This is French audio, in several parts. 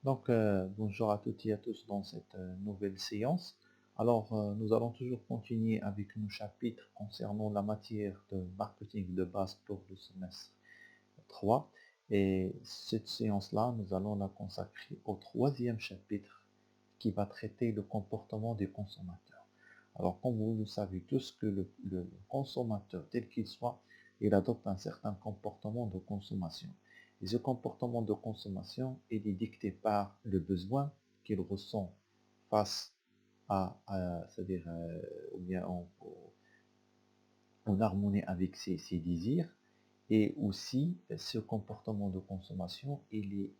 Bonjour à toutes et à tous dans cette nouvelle séance. Nous allons toujours continuer avec nos chapitres concernant la matière de marketing de base pour le semestre 3. Et cette séance-là, nous allons la consacrer au troisième chapitre qui va traiter le comportement des consommateurs. Alors, comme vous le savez tous, que le consommateur, tel qu'il soit, il adopte un certain comportement de consommation. Et ce comportement de consommation, il est dicté par le besoin qu'il ressent face c'est-à-dire, ou bien en harmonie avec ses désirs, et aussi ce comportement de consommation, il est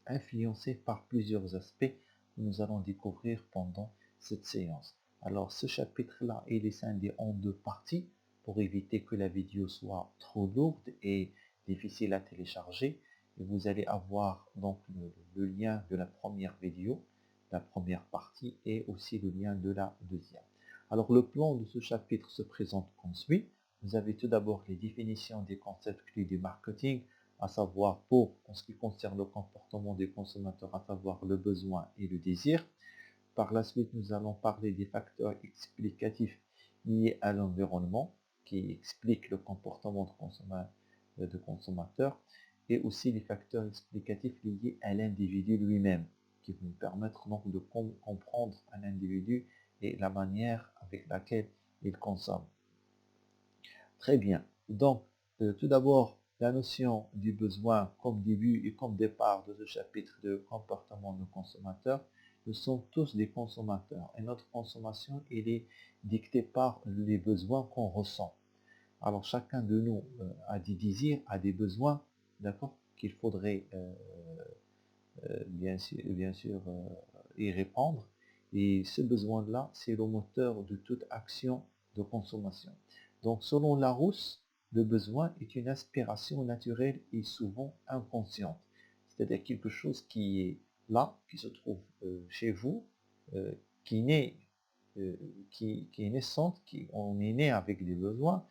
influencé par plusieurs aspects que nous allons découvrir pendant cette séance. Alors ce chapitre-là, il est scindé en deux parties pour éviter que la vidéo soit trop lourde et difficile à télécharger. Et vous allez avoir donc le lien de la première vidéo, la première partie, et aussi le lien de la deuxième. Alors le plan de ce chapitre se présente comme suit. Vous avez tout d'abord les définitions des concepts clés du marketing, à savoir en ce qui concerne le comportement des consommateurs, à savoir le besoin et le désir. Par la suite, nous allons parler des facteurs explicatifs liés à l'environnement, qui expliquent le comportement de consommateur, et aussi les facteurs explicatifs liés à l'individu lui-même, qui vont nous permettre donc de comprendre un individu et la manière avec laquelle il consomme. Très bien. Tout d'abord, la notion du besoin comme début et comme départ de ce chapitre de comportement de consommateur. Nous sommes tous des consommateurs et notre consommation, elle est dictée par les besoins qu'on ressent. Alors, chacun de nous a des désirs, a des besoins, d'accord, qu'il faudrait bien sûr y répondre. Et ce besoin-là, c'est le moteur de toute action de consommation. Donc, selon Larousse, le besoin est une aspiration naturelle et souvent inconsciente. C'est-à-dire quelque chose qui est là, qui se trouve chez vous, euh, qui naît, euh, qui est naissante, on est né avec des besoins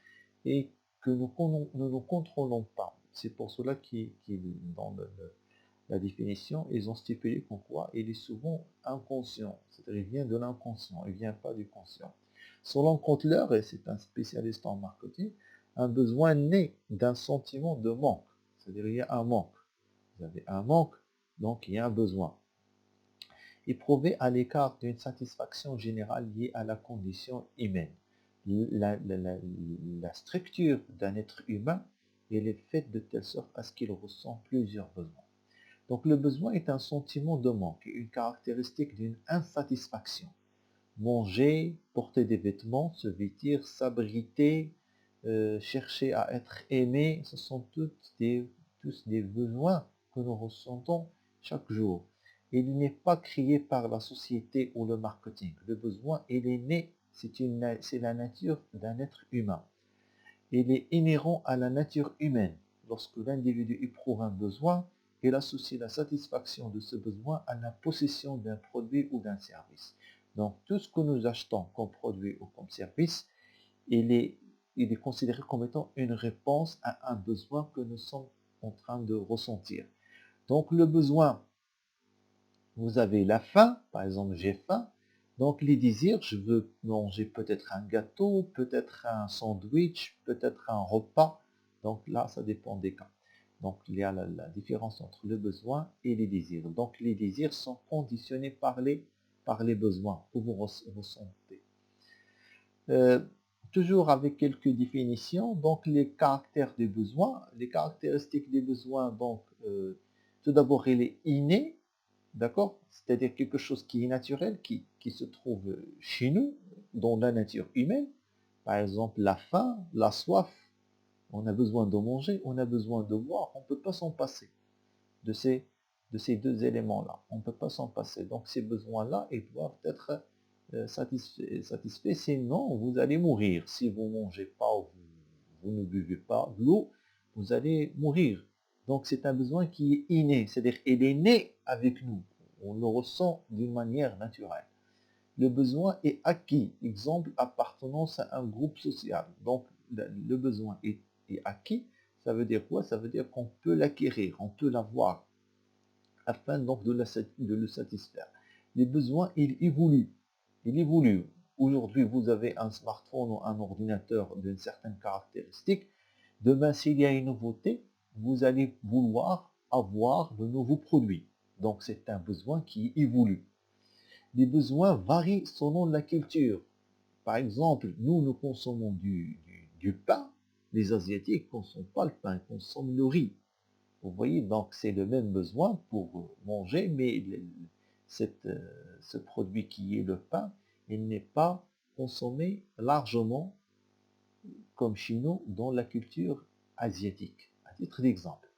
et que nous ne contrôlons pas. C'est pour cela dans la définition, ils ont stipulé qu'en quoi il est souvent inconscient, c'est-à-dire il vient de l'inconscient, il ne vient pas du conscient. Selon Kotler, et c'est un spécialiste en marketing, un besoin naît d'un sentiment de manque, c'est-à-dire il y a un manque. Vous avez un manque, donc il y a un besoin. Éprouvé à l'écart d'une satisfaction générale liée à la condition humaine. La structure d'un être humain, elle est faite de telle sorte à ce qu'il ressent plusieurs besoins. Donc le besoin est un sentiment de manque, une caractéristique d'une insatisfaction. Manger, porter des vêtements, se vêtir, s'abriter, chercher à être aimé, ce sont tous des besoins que nous ressentons chaque jour. Il n'est pas créé par la société ou le marketing. Le besoin, il est né, c'est la nature d'un être humain. Il est inhérent à la nature humaine. Lorsque l'individu éprouve un besoin, il associe la satisfaction de ce besoin à la possession d'un produit ou d'un service. Donc tout ce que nous achetons comme produit ou comme service, il est, il est considéré comme étant une réponse à un besoin que nous sommes en train de ressentir. Donc le besoin, vous avez la faim, par exemple j'ai faim, donc les désirs, je veux manger peut-être un gâteau, peut-être un sandwich, peut-être un repas. Donc là, ça dépend des cas. Donc il y a la différence entre le besoin et les désirs. Donc les désirs sont conditionnés par les besoins que vous ressentez. Euh, Toujours avec quelques définitions, donc les caractères des besoins, les caractéristiques des besoins, donc tout d'abord il est inné, d'accord? C'est-à-dire quelque chose qui est naturel, qui se trouve chez nous, dans la nature humaine. Par exemple, la faim, la soif, on a besoin de manger, on a besoin de boire, on ne peut pas s'en passer de ces deux éléments-là. On ne peut pas s'en passer. Donc ces besoins-là, ils doivent être satisfaits, sinon vous allez mourir. Si vous ne mangez pas ou vous ne buvez pas de l'eau, vous allez mourir. Donc c'est un besoin qui est inné, c'est-à-dire il est né avec nous. On le ressent d'une manière naturelle. Le besoin est acquis. Exemple, appartenance à un groupe social. Donc le besoin est acquis. Ça veut dire quoi? Ça veut dire qu'on peut l'acquérir, on peut l'avoir. afin donc de le satisfaire. Les besoins, ils évoluent. Ils évoluent. Aujourd'hui, vous avez un smartphone ou un ordinateur d'une certaine caractéristique. Demain, s'il y a une nouveauté, vous allez vouloir avoir de nouveaux produits. Donc, c'est un besoin qui évolue. Les besoins varient selon la culture. Par exemple, nous consommons du pain. Les Asiatiques ne consomment pas le pain, ils consomment le riz. Vous voyez, donc c'est le même besoin pour manger, mais ce produit qui est le pain, il n'est pas consommé largement comme chez nous dans la culture asiatique, à titre d'exemple.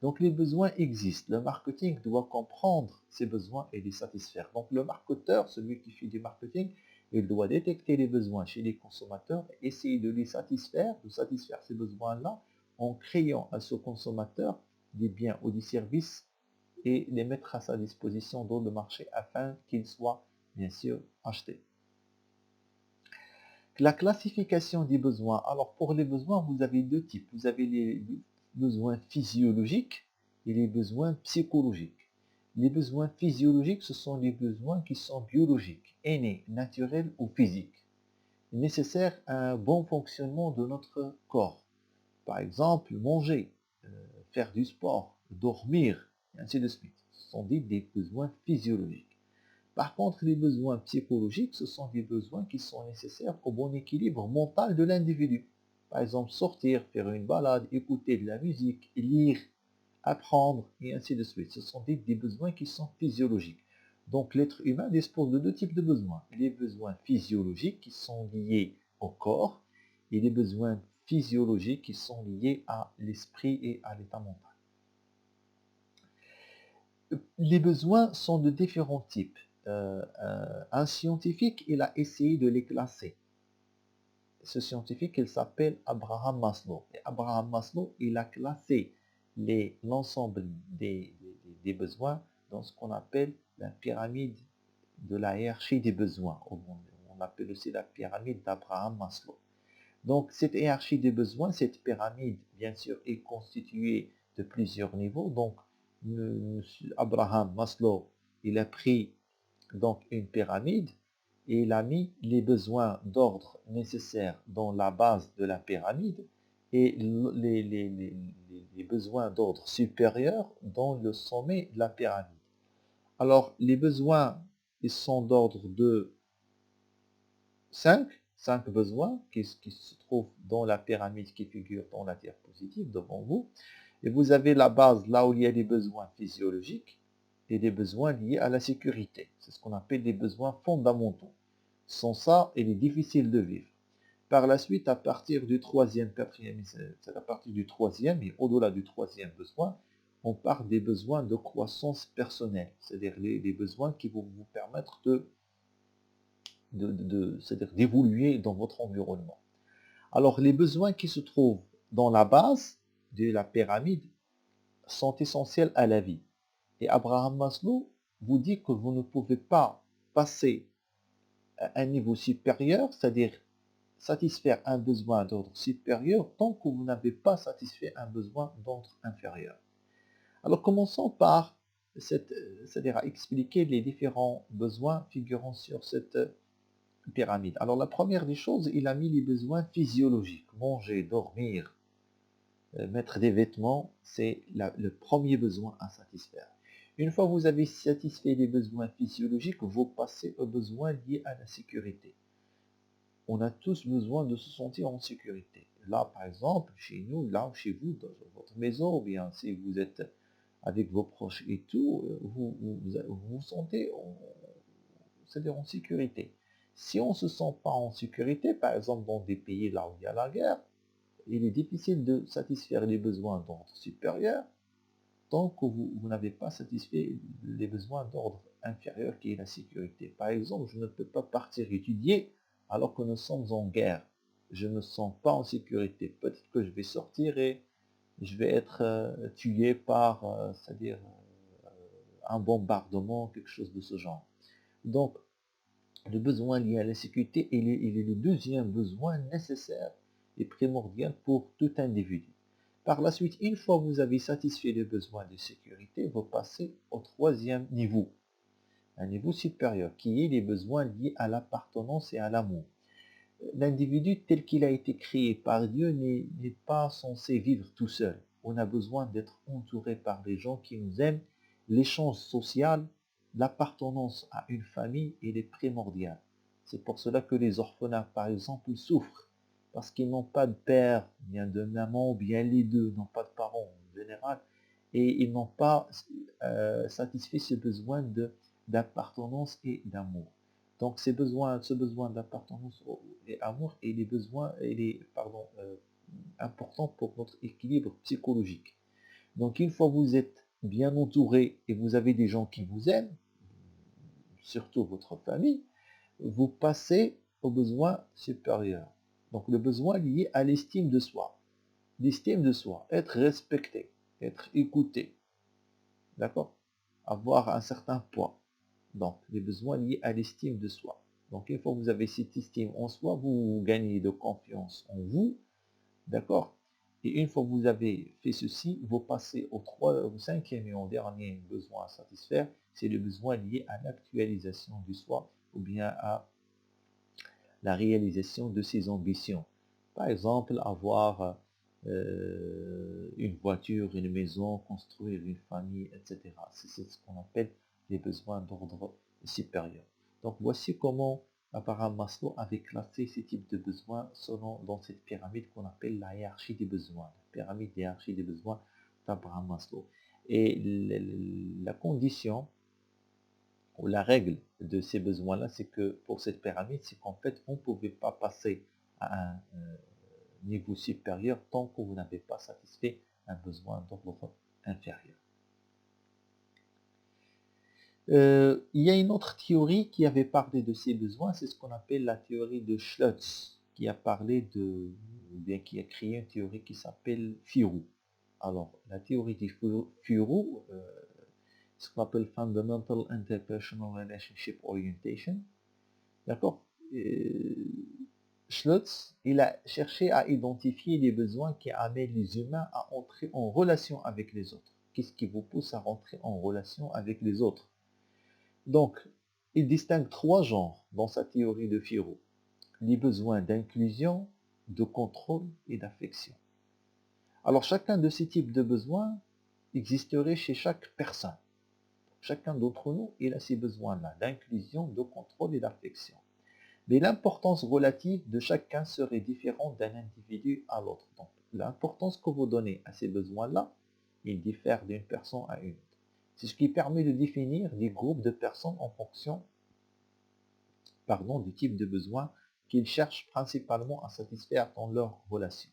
Donc les besoins existent. Le marketing doit comprendre ces besoins et les satisfaire. Donc le marketeur, celui qui fait du marketing, il doit détecter les besoins chez les consommateurs, essayer de les satisfaire, de satisfaire ces besoins-là en créant à ce consommateur des biens ou des services et les mettre à sa disposition dans le marché afin qu'ils soient bien sûr achetés. La classification des besoins. Alors pour les besoins, vous avez deux types. Vous avez les besoins physiologiques et les besoins psychologiques. Les besoins physiologiques, ce sont les besoins qui sont biologiques, innés, naturels ou physiques, nécessaires à un bon fonctionnement de notre corps. Par exemple, manger, faire du sport, dormir, et ainsi de suite. Ce sont des besoins physiologiques. Par contre, les besoins psychologiques, ce sont des besoins qui sont nécessaires au bon équilibre mental de l'individu. Par exemple, sortir, faire une balade, écouter de la musique, lire, apprendre, et ainsi de suite. Ce sont des besoins qui sont physiologiques. Donc l'être humain dispose de deux types de besoins. Les besoins physiologiques qui sont liés au corps et les besoins physiologiques qui sont liés à l'esprit et à l'état mental. Les besoins sont de différents types. Un scientifique, il a essayé de les classer. Ce scientifique, il s'appelle Abraham Maslow. Et Abraham Maslow, il a classé l'ensemble des besoins dans ce qu'on appelle la pyramide de la hiérarchie des besoins. On appelle aussi la pyramide d'Abraham Maslow. Donc, cette hiérarchie des besoins, cette pyramide, bien sûr, est constituée de plusieurs niveaux. Donc, Abraham Maslow, il a pris donc une pyramide et il a mis les besoins d'ordre nécessaires dans la base de la pyramide et les besoins d'ordre supérieur dans le sommet de la pyramide. Alors, les besoins, ils sont d'ordre de 5 besoins qui se trouvent dans la pyramide qui figure dans la diapositive devant vous. Et vous avez la base là où il y a des besoins physiologiques et des besoins liés à la sécurité. C'est ce qu'on appelle des besoins fondamentaux. Sans ça, il est difficile de vivre. Par la suite, à partir du troisième, quatrième, c'est à partir du troisième et au-delà du troisième besoin, on parle des besoins de croissance personnelle, c'est-à-dire les besoins qui vont vous permettre c'est-à-dire d'évoluer dans votre environnement. Alors, les besoins qui se trouvent dans la base de la pyramide sont essentiels à la vie. Et Abraham Maslow vous dit que vous ne pouvez pas passer à un niveau supérieur, c'est-à-dire satisfaire un besoin d'ordre supérieur tant que vous n'avez pas satisfait un besoin d'ordre inférieur. Alors commençons par c'est-à-dire à expliquer les différents besoins figurant sur cette pyramide. Alors la première des choses, il a mis les besoins physiologiques. Manger, dormir, mettre des vêtements, c'est le premier besoin à satisfaire. Une fois que vous avez satisfait les besoins physiologiques, vous passez aux besoins liés à la sécurité. On a tous besoin de se sentir en sécurité. Là, par exemple, chez nous, là, chez vous, dans votre maison, ou bien si vous êtes avec vos proches et tout, vous sentez c'est-à-dire en sécurité. Si on ne se sent pas en sécurité, par exemple dans des pays là où il y a la guerre, il est difficile de satisfaire les besoins d'ordre supérieur tant que vous n'avez pas satisfait les besoins d'ordre inférieur qui est la sécurité. Par exemple, je ne peux pas partir étudier alors que nous sommes en guerre. Je ne me sens pas en sécurité. Peut-être que je vais sortir et je vais être tué par, c'est-à-dire un bombardement, quelque chose de ce genre. Donc, le besoin lié à la sécurité, il est le deuxième besoin nécessaire et primordial pour tout individu. Par la suite, une fois que vous avez satisfait les besoins de sécurité, vous passez au troisième niveau, un niveau supérieur, qui est les besoins liés à l'appartenance et à l'amour. L'individu tel qu'il a été créé par Dieu n'est pas censé vivre tout seul. On a besoin d'être entouré par des gens qui nous aiment. L'échange social, l'appartenance à une famille, il est primordial. C'est pour cela que les orphelins, par exemple, souffrent, parce qu'ils n'ont pas de père, bien de maman, ou bien les deux n'ont pas de parents en général, et ils n'ont pas satisfait ce besoin d'appartenance et d'amour. Donc ce besoin d'appartenance et amour et les besoins et les pardon importants pour notre équilibre psychologique. Donc une fois que vous êtes bien entouré et vous avez des gens qui vous aiment, surtout votre famille, vous passez au besoin supérieur. Donc le besoin lié à l'estime de soi. L'estime de soi, être respecté, être écouté, d'accord? Avoir un certain poids. Donc, les besoins liés à l'estime de soi. Donc, une fois que vous avez cette estime en soi, vous gagnez de confiance en vous, d'accord? Et une fois que vous avez fait ceci, vous passez au cinquième et au dernier besoin à satisfaire, c'est le besoin lié à l'actualisation du soi ou bien à la réalisation de ses ambitions. Par exemple, avoir une voiture, une maison, construire une famille, etc. C'est ce qu'on appelle les besoins d'ordre supérieur. Donc voici comment Abraham Maslow avait classé ces types de besoins selon dans cette pyramide qu'on appelle la hiérarchie des besoins, la pyramide hiérarchie des besoins d'Abraham Maslow. Et la condition ou la règle de ces besoins-là, c'est que pour cette pyramide, c'est qu'en fait, on ne pouvait pas passer à un niveau supérieur tant que vous n'avez pas satisfait un besoin d'ordre inférieur. Il y a une autre théorie qui avait parlé de ces besoins, c'est ce qu'on appelle la théorie de Schlotz, qui a parlé de, ou bien qui a créé une théorie qui s'appelle FIRO. Alors, la théorie de FIRO, ce qu'on appelle Fundamental Interpersonal Relationship Orientation, d'accord? Schlotz, il a cherché à identifier les besoins qui amènent les humains à entrer en relation avec les autres. Qu'est-ce qui vous pousse à rentrer en relation avec les autres? Donc, il distingue trois genres dans sa théorie de Firo. Les besoins d'inclusion, de contrôle et d'affection. Alors, chacun de ces types de besoins existerait chez chaque personne. Chacun d'entre nous, il a ces besoins-là, d'inclusion, de contrôle et d'affection. Mais l'importance relative de chacun serait différente d'un individu à l'autre. Donc, l'importance que vous donnez à ces besoins-là, il diffère d'une personne à une autre. C'est ce qui permet de définir des groupes de personnes en fonction du type de besoin qu'ils cherchent principalement à satisfaire dans leur relation.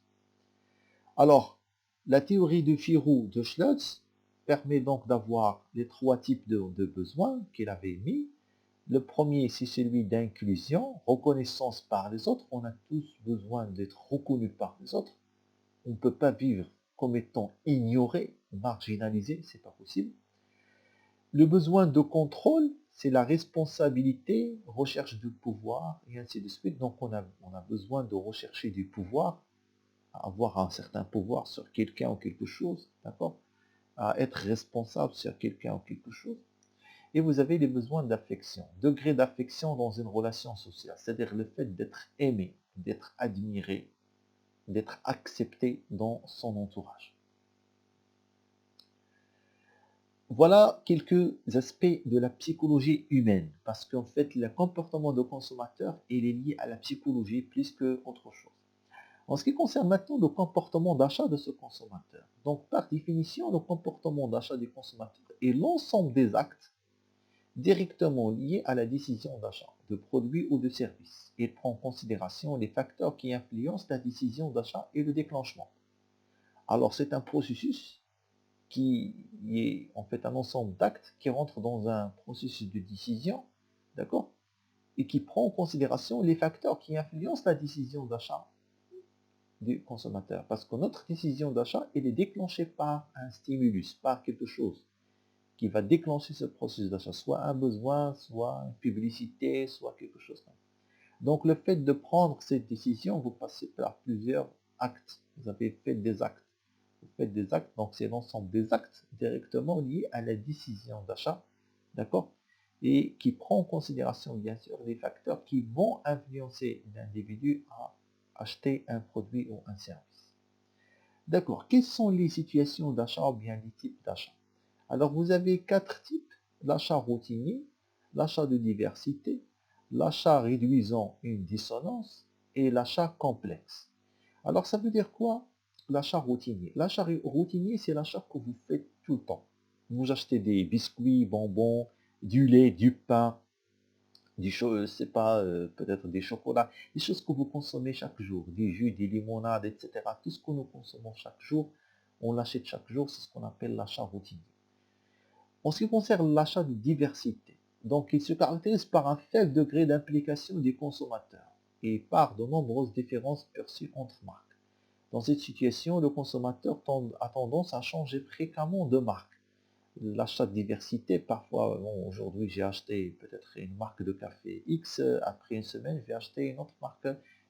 Alors, la théorie de Firou de Schlotz permet donc d'avoir les trois types de besoins qu'il avait mis. Le premier, c'est celui d'inclusion, reconnaissance par les autres. On a tous besoin d'être reconnus par les autres. On ne peut pas vivre comme étant ignoré, marginalisé, c'est pas possible. Le besoin de contrôle, c'est la responsabilité, recherche de pouvoir, et ainsi de suite. Donc on a besoin de rechercher du pouvoir, à avoir un certain pouvoir sur quelqu'un ou quelque chose, d'accord? À être responsable sur quelqu'un ou quelque chose. Et vous avez les besoins d'affection, degré d'affection dans une relation sociale, c'est-à-dire le fait d'être aimé, d'être admiré, d'être accepté dans son entourage. Voilà quelques aspects de la psychologie humaine, parce qu'en fait, le comportement de consommateur est lié à la psychologie plus qu'autre chose. En ce qui concerne maintenant le comportement d'achat de ce consommateur, donc par définition, le comportement d'achat du consommateur est l'ensemble des actes directement liés à la décision d'achat de produits ou de services. Il prend en considération les facteurs qui influencent la décision d'achat et le déclenchement. Alors c'est un processus qui est en fait un ensemble d'actes qui rentrent dans un processus de décision, d'accord, et qui prend en considération les facteurs qui influencent la décision d'achat du consommateur. Parce que notre décision d'achat, elle est déclenchée par un stimulus, par quelque chose qui va déclencher ce processus d'achat, soit un besoin, soit une publicité, soit quelque chose comme ça. Donc le fait de prendre cette décision, vous passez par plusieurs actes. Vous avez fait des actes. Vous faites des actes, donc c'est l'ensemble des actes directement liés à la décision d'achat, d'accord? Et qui prend en considération bien sûr les facteurs qui vont influencer l'individu à acheter un produit ou un service. D'accord, quelles sont les situations d'achat ou bien les types d'achat? Alors vous avez quatre types: l'achat routinier, l'achat de diversité, l'achat réduisant une dissonance et l'achat complexe. Alors ça veut dire quoi l'achat routinier? L'achat routinier, c'est l'achat que vous faites tout le temps. Vous achetez des biscuits, bonbons, du lait, du pain, c'est pas, peut-être des chocolats, des choses que vous consommez chaque jour, des jus, des limonades, etc. Tout ce que nous consommons chaque jour, on l'achète chaque jour, c'est ce qu'on appelle l'achat routinier. En ce qui concerne l'achat de diversité, donc il se caractérise par un faible degré d'implication des consommateurs et par de nombreuses différences perçues entre marques. Dans cette situation, le consommateur a tendance à changer fréquemment de marque. L'achat de diversité, parfois, bon, aujourd'hui j'ai acheté peut-être une marque de café X, après une semaine je vais acheter une autre marque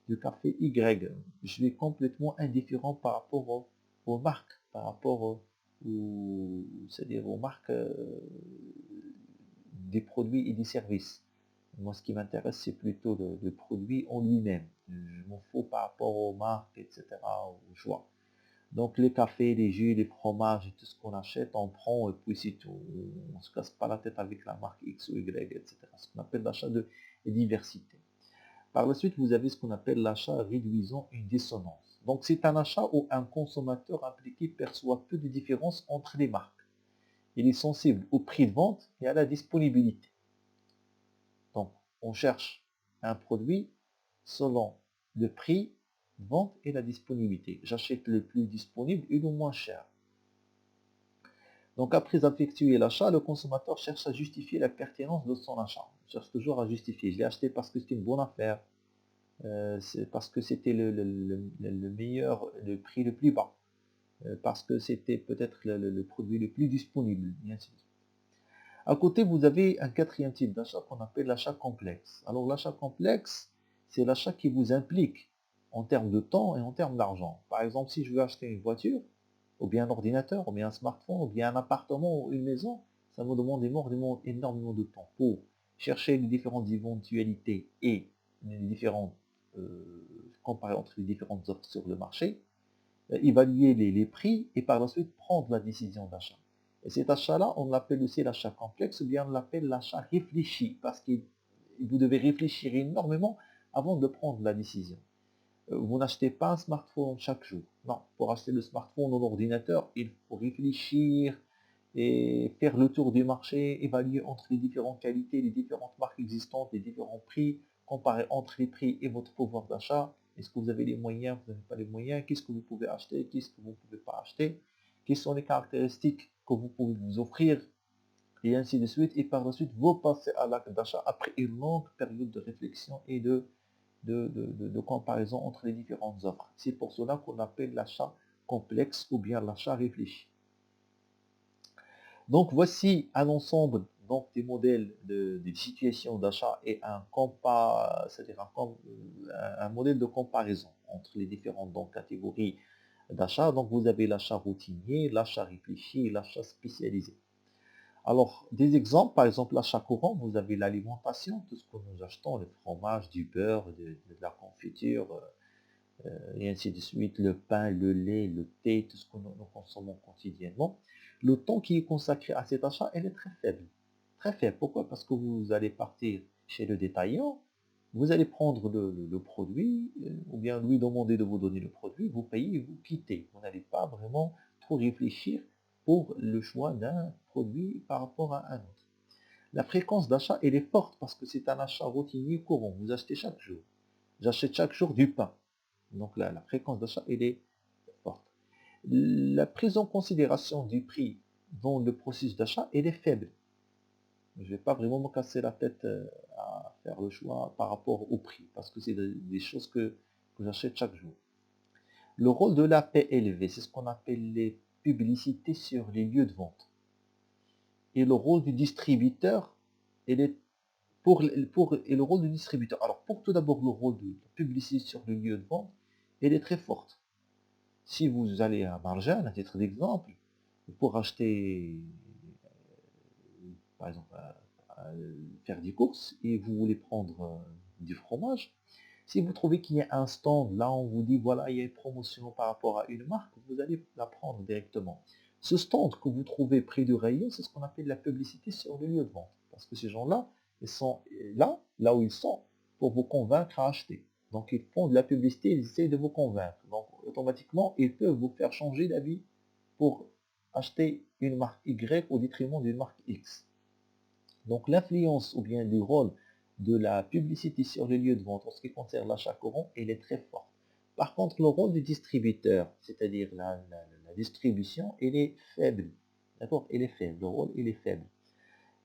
de café Y. Je suis complètement indifférent par rapport aux marques, par rapport c'est-à-dire aux marques des produits et des services. Moi, ce qui m'intéresse, c'est plutôt le produit en lui-même. Je m'en fous par rapport aux marques, etc., aux choix. Donc les cafés, les jus, les fromages et tout ce qu'on achète, on prend et puis c'est tout. On ne se casse pas la tête avec la marque X ou Y, etc. Ce qu'on appelle l'achat de diversité. Par la suite, vous avez ce qu'on appelle l'achat réduisant une dissonance. Donc c'est un achat où un consommateur impliqué perçoit peu de différence entre les marques. Il est sensible au prix de vente et à la disponibilité. Donc on cherche un produit selon le prix de vente et la disponibilité. J'achète le plus disponible et le moins cher. Donc après effectuer l'achat, le consommateur cherche à justifier la pertinence de son achat. Il cherche toujours à justifier. Je l'ai acheté parce que c'était une bonne affaire, c'est parce que c'était le meilleur, le prix le plus bas, parce que c'était peut-être le produit le plus disponible, et ainsi de suite. À côté, vous avez un quatrième type d'achat qu'on appelle l'achat complexe. Alors l'achat complexe, c'est l'achat qui vous implique en termes de temps et en termes d'argent. Par exemple, si je veux acheter une voiture, ou bien un ordinateur, ou bien un smartphone, ou bien un appartement ou une maison, ça me demande énormément de temps pour chercher les différentes éventualités et les différentes, comparer entre les différentes offres sur le marché, évaluer les prix et par la suite prendre la décision d'achat. Et cet achat-là, on l'appelle aussi l'achat complexe ou bien on l'appelle l'achat réfléchi parce que vous devez réfléchir énormément avant de prendre la décision. Vous n'achetez pas un smartphone chaque jour. Non, pour acheter le smartphone ou l'ordinateur, il faut réfléchir et faire le tour du marché, évaluer entre les différentes qualités, les différentes marques existantes, les différents prix, comparer entre les prix et votre pouvoir d'achat. Est-ce que vous avez les moyens, vous n'avez pas les moyens, qu'est-ce que vous pouvez acheter, qu'est-ce que vous ne pouvez pas acheter, quelles sont les caractéristiques que vous pouvez vous offrir, et ainsi de suite. Et par la suite, vous passez à l'acte d'achat après une longue période de réflexion et de comparaison entre les différentes offres. C'est pour cela qu'on appelle l'achat complexe ou bien l'achat réfléchi. Donc voici un ensemble donc, des modèles des situations d'achat et c'est-à-dire un modèle de comparaison entre les différentes donc, catégories d'achat. Donc vous avez l'achat routinier, l'achat réfléchi et l'achat spécialisé. Alors, des exemples, par exemple l'achat courant, vous avez l'alimentation, tout ce que nous achetons, le fromage, du beurre, de la confiture, et ainsi de suite, le pain, le lait, le thé, tout ce que nous consommons quotidiennement. Le temps qui est consacré à cet achat, elle est très faible. Très faible. Pourquoi? Parce que vous allez partir chez le détaillant, vous allez prendre le produit, ou bien lui demander de vous donner le produit, vous payez et vous quittez. Vous n'allez pas vraiment trop réfléchir pour le choix d'un produit par rapport à un autre. La fréquence d'achat, elle est forte parce que c'est un achat routinier courant. Vous achetez chaque jour. J'achète chaque jour du pain. Donc la fréquence d'achat, elle est forte. La prise en considération du prix dans le processus d'achat, elle est faible. Je ne vais pas vraiment me casser la tête à faire le choix par rapport au prix, parce que c'est des choses que j'achète chaque jour. Le rôle de la paie élevé, c'est ce qu'on appelle les publicités sur les lieux de vente. Et le rôle du distributeur, et le rôle du distributeur. Alors, pour tout d'abord, le rôle de la publicité sur le lieu de vente, elle est très forte. Si vous allez à Marjan, à titre d'exemple, pour acheter, par exemple, faire des courses et vous voulez prendre du fromage, si vous trouvez qu'il y a un stand, là on vous dit voilà, il y a une promotion par rapport à une marque, vous allez la prendre directement. Ce stand que vous trouvez près du rayon, c'est ce qu'on appelle la publicité sur le lieu de vente. Parce que ces gens-là, ils sont là où ils sont, pour vous convaincre à acheter. Donc ils font de la publicité, ils essayent de vous convaincre. Donc automatiquement, ils peuvent vous faire changer d'avis pour acheter une marque Y au détriment d'une marque X. Donc l'influence ou bien le rôle de la publicité sur les lieux de vente en ce qui concerne l'achat courant, elle est très forte. Par contre, le rôle du distributeur, c'est-à-dire la distribution, elle est faible. D'accord? Elle est faible. Le rôle, il est faible.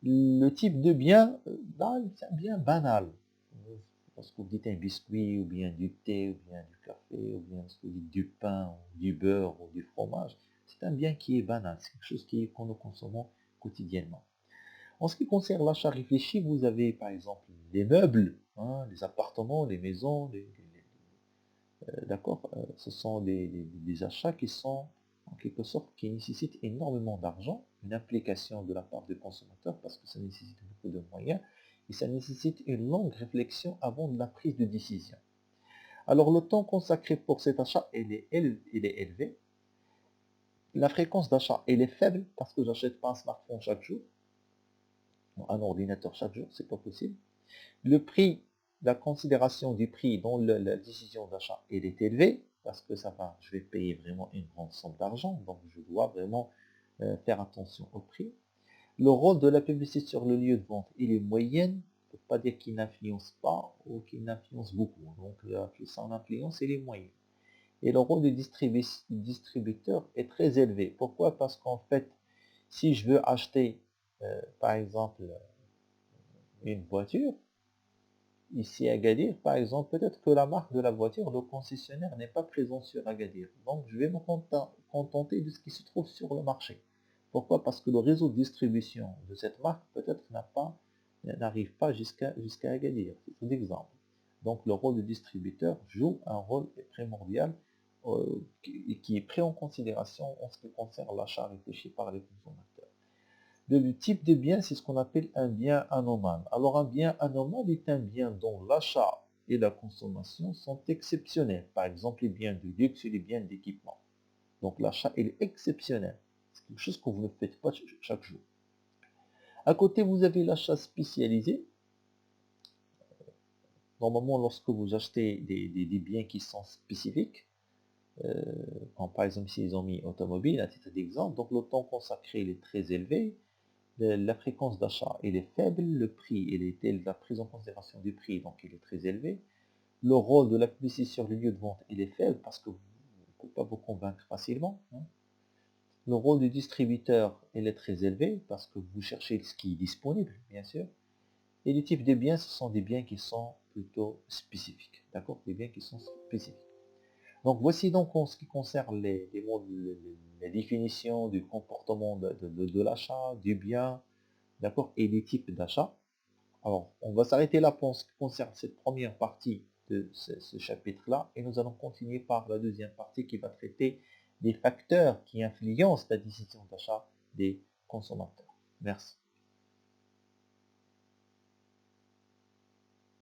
Le type de bien, là, c'est un bien banal. Lorsque vous dites un biscuit, ou bien du thé, ou bien du café, ou bien lorsque vous dites du pain, ou du beurre, ou du fromage, c'est un bien qui est banal. C'est quelque chose que nous consommons quotidiennement. En ce qui concerne l'achat réfléchi, vous avez par exemple les meubles, hein, les appartements, les maisons, d'accord, ce sont des achats qui sont en quelque sorte qui nécessitent énormément d'argent, une implication de la part du consommateur parce que ça nécessite beaucoup de moyens et ça nécessite une longue réflexion avant de la prise de décision. Alors le temps consacré pour cet achat, il est élevé. La fréquence d'achat, elle est faible parce que j'achète pas un smartphone chaque jour, un ordinateur chaque jour, c'est pas possible. Le prix, la considération du prix dans la décision d'achat, elle est élevée parce que ça va, je vais payer vraiment une grande somme d'argent, donc je dois vraiment faire attention au prix. Le rôle de la publicité sur le lieu de vente, il est moyenne, on ne peut pas dire qu'il n'influence pas ou qu'il n'influence beaucoup. Donc son influence, elle est moyenne. Et le rôle du distributeur est très élevé. Pourquoi? Parce qu'en fait, si je veux acheter, par exemple, une voiture, ici à Agadir, par exemple, peut-être que la marque de la voiture, le concessionnaire n'est pas présent sur Agadir. Donc, je vais me contenter de ce qui se trouve sur le marché. Pourquoi? Parce que le réseau de distribution de cette marque, peut-être, n'arrive pas jusqu'à Agadir. C'est un exemple. Donc, le rôle de distributeur joue un rôle primordial qui est pris en considération en ce qui concerne l'achat réfléchi par les consommateurs. Le type de bien, c'est ce qu'on appelle un bien anormal. Alors un bien anormal est un bien dont l'achat et la consommation sont exceptionnels. Par exemple, les biens de luxe et les biens d'équipement. Donc l'achat est exceptionnel. C'est quelque chose que vous ne faites pas chaque jour. À côté, vous avez l'achat spécialisé. Normalement, lorsque vous achetez des biens qui sont spécifiques, comme par exemple s'ils ont mis automobile à titre d'exemple, donc le temps consacré est très élevé. La fréquence d'achat elle est faible, le prix la prise en considération du prix donc il est très élevé. Le rôle de la publicité sur le lieu de vente il est faible parce que vous ne pouvez pas vous convaincre facilement, hein. Le rôle du distributeur il est très élevé parce que vous cherchez ce qui est disponible bien sûr. Et les types de biens ce sont des biens qui sont plutôt spécifiques, d'accord, des biens qui sont spécifiques. Donc voici donc en ce qui concerne les définitions du comportement de l'achat, du bien, d'accord, et les types d'achat. Alors, on va s'arrêter là pour ce qui concerne cette première partie de ce chapitre-là, et nous allons continuer par la deuxième partie qui va traiter des facteurs qui influencent la décision d'achat des consommateurs. Merci.